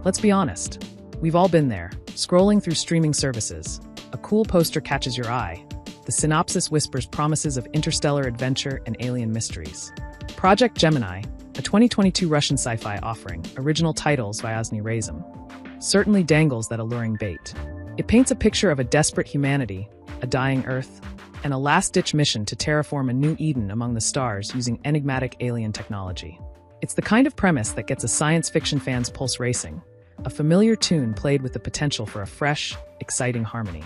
Let's be honest. We've all been there, scrolling through streaming services. A cool poster catches your eye. The synopsis whispers promises of interstellar adventure and alien mysteries. Project Gemini, a 2022 Russian sci-fi offering, original titles Vyazny Razum, certainly dangles that alluring bait. It paints a picture of a desperate humanity, a dying Earth, and a last-ditch mission to terraform a new Eden among the stars using enigmatic alien technology. It's the kind of premise that gets a science fiction fan's pulse racing, a familiar tune played with the potential for a fresh, exciting harmony.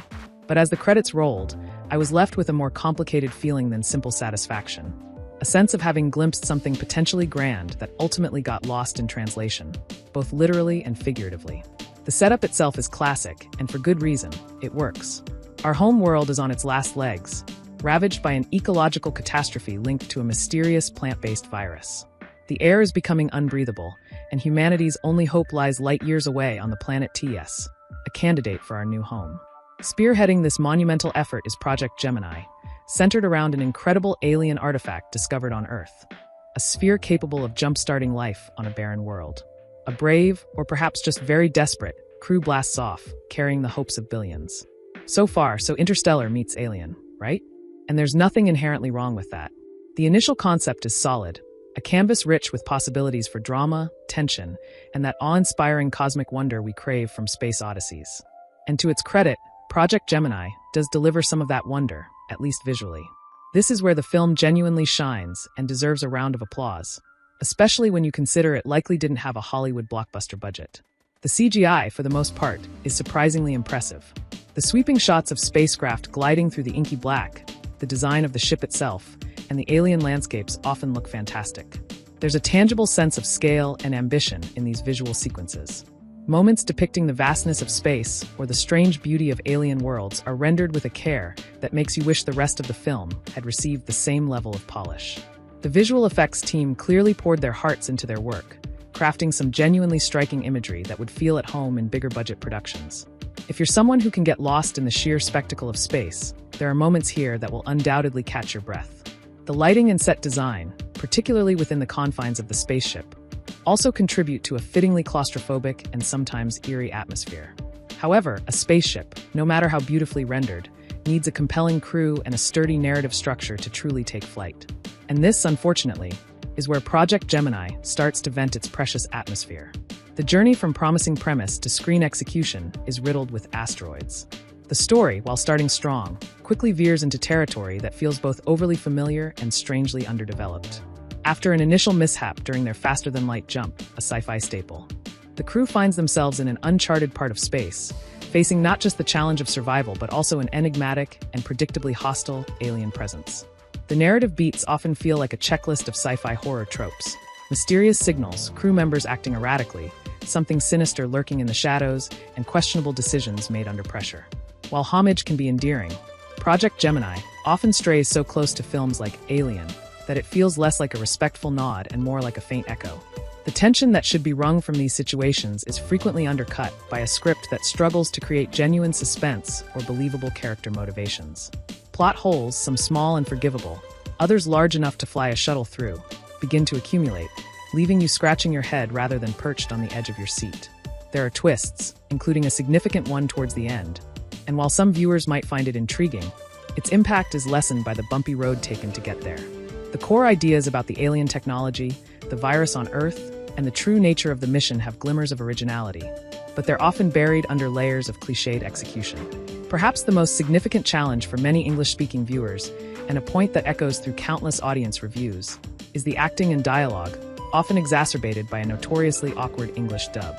But as the credits rolled, I was left with a more complicated feeling than simple satisfaction. A sense of having glimpsed something potentially grand that ultimately got lost in translation, both literally and figuratively. The setup itself is classic, and for good reason. It works. Our home world is on its last legs, ravaged by an ecological catastrophe linked to a mysterious plant-based virus. The air is becoming unbreathable, and humanity's only hope lies light years away on the planet TS, a candidate for our new home. Spearheading this monumental effort is Project Gemini, centered around an incredible alien artifact discovered on Earth, a sphere capable of jump-starting life on a barren world. A brave, or perhaps just very desperate, crew blasts off, carrying the hopes of billions. So far, so Interstellar meets Alien, right? And there's nothing inherently wrong with that. The initial concept is solid, a canvas rich with possibilities for drama, tension, and that awe-inspiring cosmic wonder we crave from space odysseys. And to its credit, Project Gemini does deliver some of that wonder, at least visually. This is where the film genuinely shines and deserves a round of applause, especially when you consider it likely didn't have a Hollywood blockbuster budget. The CGI, for the most part, is surprisingly impressive. The sweeping shots of spacecraft gliding through the inky black, the design of the ship itself, and the alien landscapes often look fantastic. There's a tangible sense of scale and ambition in these visual sequences. Moments depicting the vastness of space or the strange beauty of alien worlds are rendered with a care that makes you wish the rest of the film had received the same level of polish. The visual effects team clearly poured their hearts into their work, crafting some genuinely striking imagery that would feel at home in bigger budget productions. If you're someone who can get lost in the sheer spectacle of space, there are moments here that will undoubtedly catch your breath. The lighting and set design, particularly within the confines of the spaceship, also contribute to a fittingly claustrophobic and sometimes eerie atmosphere. However, a spaceship, no matter how beautifully rendered, needs a compelling crew and a sturdy narrative structure to truly take flight. And this, unfortunately, is where Project Gemini starts to vent its precious atmosphere. The journey from promising premise to screen execution is riddled with asteroids. The story, while starting strong, quickly veers into territory that feels both overly familiar and strangely underdeveloped. After an initial mishap during their faster-than-light jump, a sci-fi staple, the crew finds themselves in an uncharted part of space, facing not just the challenge of survival but also an enigmatic and predictably hostile alien presence. The narrative beats often feel like a checklist of sci-fi horror tropes. Mysterious signals, crew members acting erratically, something sinister lurking in the shadows, and questionable decisions made under pressure. While homage can be endearing, Project Gemini often strays so close to films like Alien that it feels less like a respectful nod and more like a faint echo. The tension that should be wrung from these situations is frequently undercut by a script that struggles to create genuine suspense or believable character motivations. Plot holes, some small and forgivable, others large enough to fly a shuttle through, begin to accumulate, leaving you scratching your head rather than perched on the edge of your seat. There are twists, including a significant one towards the end, and while some viewers might find it intriguing, its impact is lessened by the bumpy road taken to get there. The core ideas about the alien technology, the virus on Earth, and the true nature of the mission have glimmers of originality, but they're often buried under layers of cliched execution. Perhaps the most significant challenge for many English-speaking viewers, and a point that echoes through countless audience reviews, is the acting and dialogue, often exacerbated by a notoriously awkward English dub.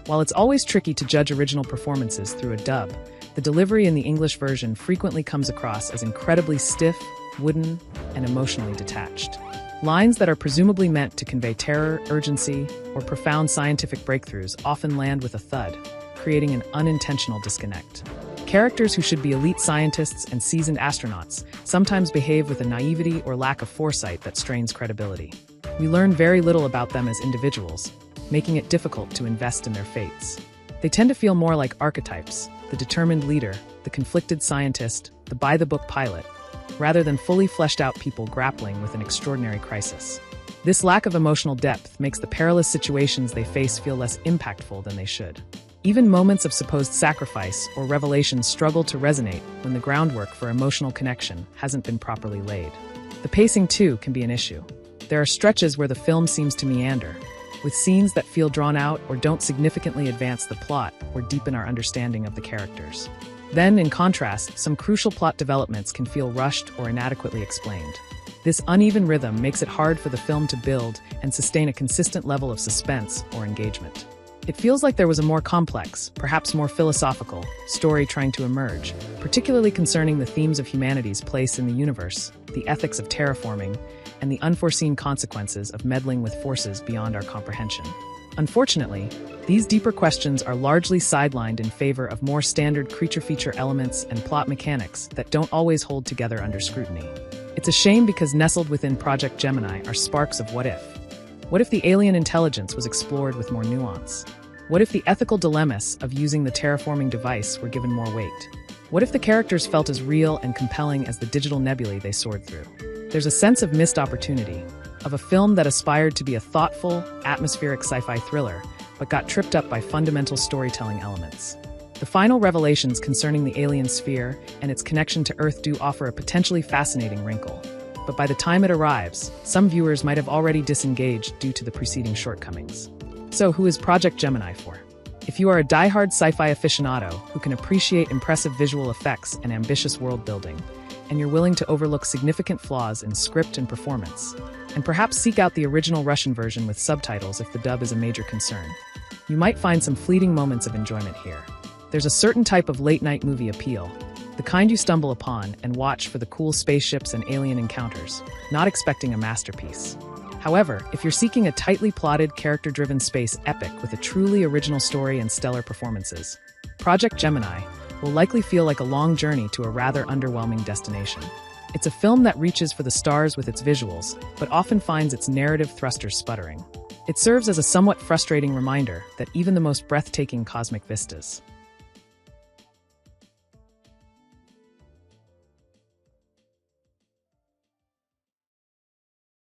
While it's always tricky to judge original performances through a dub, the delivery in the English version frequently comes across as incredibly stiff, wooden, and emotionally detached. Lines that are presumably meant to convey terror, urgency, or profound scientific breakthroughs often land with a thud, creating an unintentional disconnect. Characters who should be elite scientists and seasoned astronauts sometimes behave with a naivety or lack of foresight that strains credibility. We learn very little about them as individuals, making it difficult to invest in their fates. They tend to feel more like archetypes, the determined leader, the conflicted scientist, the by-the-book pilot, rather than fully fleshed out people grappling with an extraordinary crisis. This lack of emotional depth makes the perilous situations they face feel less impactful than they should. Even moments of supposed sacrifice or revelation struggle to resonate when the groundwork for emotional connection hasn't been properly laid. The pacing, too, can be an issue. There are stretches where the film seems to meander, with scenes that feel drawn out or don't significantly advance the plot or deepen our understanding of the characters. Then, in contrast, some crucial plot developments can feel rushed or inadequately explained. This uneven rhythm makes it hard for the film to build and sustain a consistent level of suspense or engagement. It feels like there was a more complex, perhaps more philosophical, story trying to emerge, particularly concerning the themes of humanity's place in the universe, the ethics of terraforming, and the unforeseen consequences of meddling with forces beyond our comprehension. Unfortunately, these deeper questions are largely sidelined in favor of more standard creature feature elements and plot mechanics that don't always hold together under scrutiny. It's a shame because nestled within Project Gemini are sparks of what if. What if the alien intelligence was explored with more nuance? What if the ethical dilemmas of using the terraforming device were given more weight? What if the characters felt as real and compelling as the digital nebulae they soared through? There's a sense of missed opportunity, of a film that aspired to be a thoughtful, atmospheric sci-fi thriller, but got tripped up by fundamental storytelling elements. The final revelations concerning the alien sphere and its connection to Earth do offer a potentially fascinating wrinkle. But by the time it arrives, some viewers might have already disengaged due to the preceding shortcomings. So who is Project Gemini for? If you are a die-hard sci-fi aficionado who can appreciate impressive visual effects and ambitious world building, and you're willing to overlook significant flaws in script and performance, and perhaps seek out the original Russian version with subtitles if the dub is a major concern, you might find some fleeting moments of enjoyment here. There's a certain type of late-night movie appeal, the kind you stumble upon and watch for the cool spaceships and alien encounters, not expecting a masterpiece. However, if you're seeking a tightly plotted, character-driven space epic with a truly original story and stellar performances, Project Gemini will likely feel like a long journey to a rather underwhelming destination. It's a film that reaches for the stars with its visuals, but often finds its narrative thrusters sputtering. It serves as a somewhat frustrating reminder that even the most breathtaking cosmic vistas